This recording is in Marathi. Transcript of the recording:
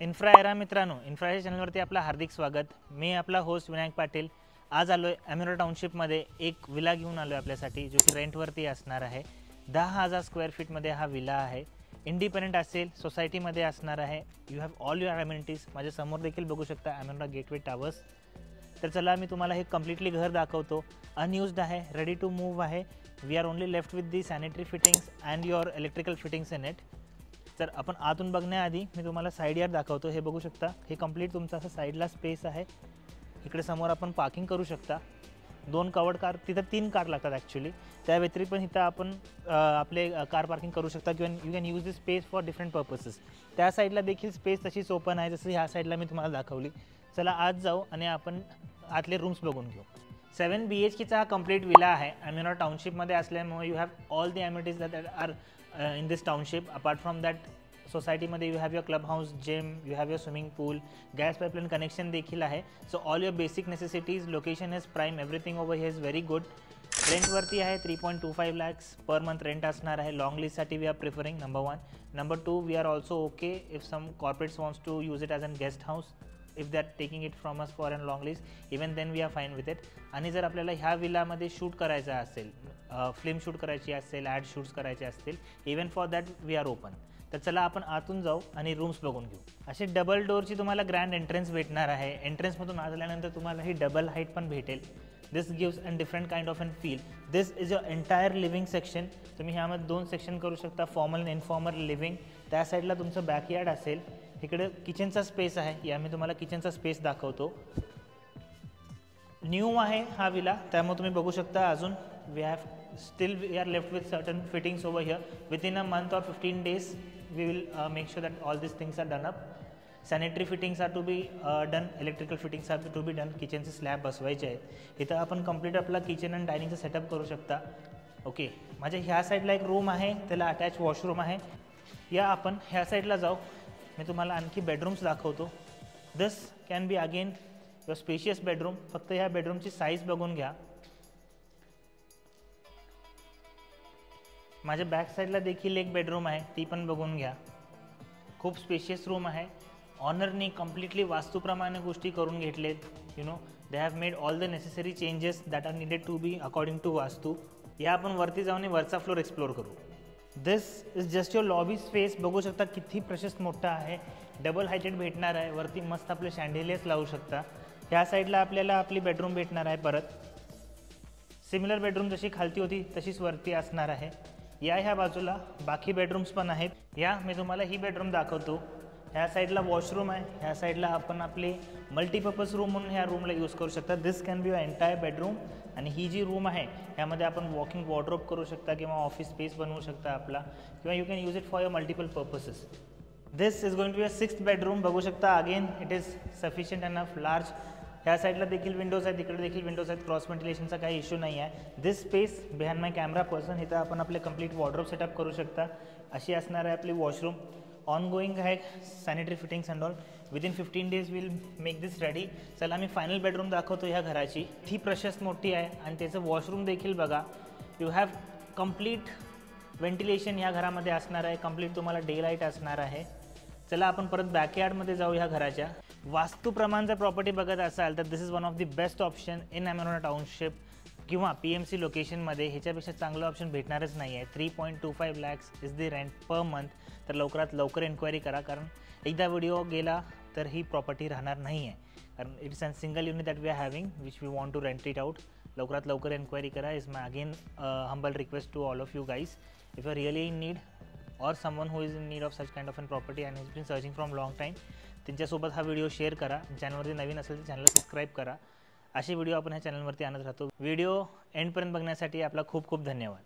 इन्फ्राएरा मित्रांनो, इन्फ्राच्या चॅनलवरती आपलं हार्दिक स्वागत। मी आपला होस्ट विनायक पाटील। आज आलोय अमिरा टाउनशिपमध्ये एक विला घेऊन आलोय आपल्यासाठी, जो की रेंटवरती असणार आहे। 10,000 स्क्वेअर फीटमध्ये हा विला आहे। इंडिपेंडेंट असेल, सोसायटीमध्ये असणार आहे। You have all your amenities. माझ्या समोर देखील बघू शकता अमिरा गेटवे टावर्स। तर चला मी तुम्हाला हे कम्प्लीटली घर दाखवतो। अनयूज्ड आहे, रेडी टू मूव आहे। We are only left with the sanitary fittings and your electrical fittings in it. तर आपण आतून बघण्याआधी मी तुम्हाला साइड यार्ड दाखवतो। हे बघू शकता, हे कंप्लीट तुमचा असं साइडला स्पेस आहे। इकडे समोर आपण पार्किंग करू शकता। 2 कवर्ड कार, तिथं 3 कार लागतात ॲक्च्युअली। त्या व्यतिरिक्त पण इथं आपण आपले कार पार्किंग करू शकता किंवा you can use this space for different purposes. त्या साईडला देखील स्पेस तशीच ओपन आहे, जसं ह्या साईडला मी तुम्हाला दाखवली। चला आज जाऊ आणि आपण आतले रूम्स बघून घेऊ। 7 BHKचा हा कंप्लीट विला आहे। अमिरा टाउनशिपमध्ये असल्यामुळे you have all the amenities that are in this township. Apart from that, society मध्ये you have your clubhouse, gym, you have your swimming pool, gas pipeline connection देखील आहे। So all your basic necessities, location is prime, everything over here is very good. Rent वरती आहे 3.25 lakhs per month रेंट असणार आहे। लॉंग लीज साठी we are preferring number 1. Number 2, we are also okay if some corporates wants to use it as a guest house. If they are taking it from us for a long lease, even then we are fine with it. आणि जर आपल्याला ह्या विलामध्ये शूट करायचं असेल, फिल्म शूट करायची असेल, ॲड शूट्स करायचे असतील, even for that we are open. तर चला आपण आतून जाऊ आणि रूम्स बघून घेऊ। अशी डबल डोअरची तुम्हाला ग्रँड एंट्रन्स भेटणार आहे। एंट्रन्समधून आत आल्यानंतर तुम्हाला ही डबल हाईट पण भेटेल। This gives a different kind of an feel. This is your entire living section. तुम्ही ह्यामध्ये 2 सेक्शन करू शकता, फॉर्मल आणि इनफॉर्मल लिव्हिंग। त्या साईडला तुमचं बॅकयार्ड असेल। इकडे किचनचा स्पेस आहे, या मी तुम्हाला किचनचा स्पेस दाखवतो। न्यू आहे हा विला, त्यामुळे तुम्ही बघू शकता अजून we are left with certain fittings over here. Within a month or 15 days we will make sure that all this things are done up. Sanitary fittings are to be done, electrical fittings are to be done. किचनचे स्लॅब बसवायचे आहेत। इथं आपण कंप्लीट आपला किचन अँड डायनिंगचा सेटअप करू शकता। ओके, माझ्या ह्या साईडला एक रूम आहे, त्याला अटॅच वॉशरूम आहे। या आपण ह्या साईडला जाऊ, मी तुम्हाला आणखी बेडरूम्स दाखवतो। This can be again your spacious bedroom. फक्त ह्या बेडरूमची साईज बघून घ्या। माझ्या बॅक साईडला देखील एक बेडरूम आहे, ती पण बघून घ्या। खूप स्पेशियस रूम आहे। ऑनरनी कम्प्लिटली वास्तूप्रमाणे गोष्टी करून घेतलेत। You know, they have made all the necessary changes that are needed to be according to vastu. या आपण वरती जाऊन वरचा फ्लोर एक्सप्लोर करू। This is just your lobby space. बघू शकता किती प्रशस्त मोठा आहे। डबल हायटेड भेटणार आहे। वरती मस्त आपले शँडेलियर्स लावू शकता। ह्या साईडला आपल्याला आपली बेडरूम भेटणार आहे। परत सिमिलर बेडरूम जशी खालती होती तशीच वरती असणार आहे। या ह्या बाजूला बाकी बेडरूम्स पण आहेत। या मी तुम्हाला ही बेडरूम दाखवतो। ह्या साईडला वॉशरूम आहे, ह्या साईडला आपण आपले मल्टीपर्पज रूम म्हणून ह्या रूमला यूज करू शकता। This can be your entire bedroom. आणि ही जी रूम आहे ह्यामध्ये आपण वॉकिंग वॉर्डरोब करू शकता किंवा ऑफिस स्पेस बनवू शकता आपला, किंवा you can use it for your multiple purposes. This is going to be a 6th bedroom. बघू शकता again it is sufficient enough large. ह्या साईडला देखील विंडोज आहेत, तिकडे देखील विंडोज आहेत। क्रॉस व्हेंटिलेशनचा काही इश्यू नाही आहे। दिस स्पेस बिहाइंड माय कॅमेरा पर्सन, इथं आपण आपले कंप्लीट वॉर्डरोब सेटअप करू शकता। अशी असणार आहे आपली वॉशरूम। ऑनगोईंग आहे sanitary fittings and all. Within 15 days will make this ready. चला मी फायनल बेडरूम दाखवतो ह्या घराची। ती प्रशस्त मोठी आहे आणि त्याचं वॉशरूम देखील बघा। यू हॅव कंप्लीट व्हेंटिलेशन ह्या घरामध्ये असणार आहे। कंप्लीट तुम्हाला डे लाईट असणार आहे। चला आपण परत बॅकयार्डमध्ये जाऊ ह्या घराच्या। वास्तूप्रमाण जर प्रॉपर्टी बघत असाल तर this is one of the best option in Amira township किंवा PMC लोकेशनमध्ये। ह्याच्यापेक्षा चांगलं ऑप्शन भेटणारच नाही आहे। 3.25 lakhs is the rent per month. तर लवकरात लवकर एन्क्वायरी करा, कारण एकदा व्हिडिओ गेला तर ही प्रॉपर्टी राहणार नाही आहे। कारण it is a single unit that we are having which we want to rent it out. लवकरात लवकर एन्क्वायरी करा is my again humble request to all of you guys. If you are really in need or someone who is in need of such kind of an property and has been searching from long time, त्यांच्यासोबत हा व्हिडिओ शेअर करा। चॅनलवरती नवीन असेल तर चॅनलला सबस्क्राईब करा। असे व्हिडिओ आपण ह्या चॅनलवरती आणत राहतो। व्हिडिओ एंडपर्यंत बघण्यासाठी आपला खूप खूप धन्यवाद।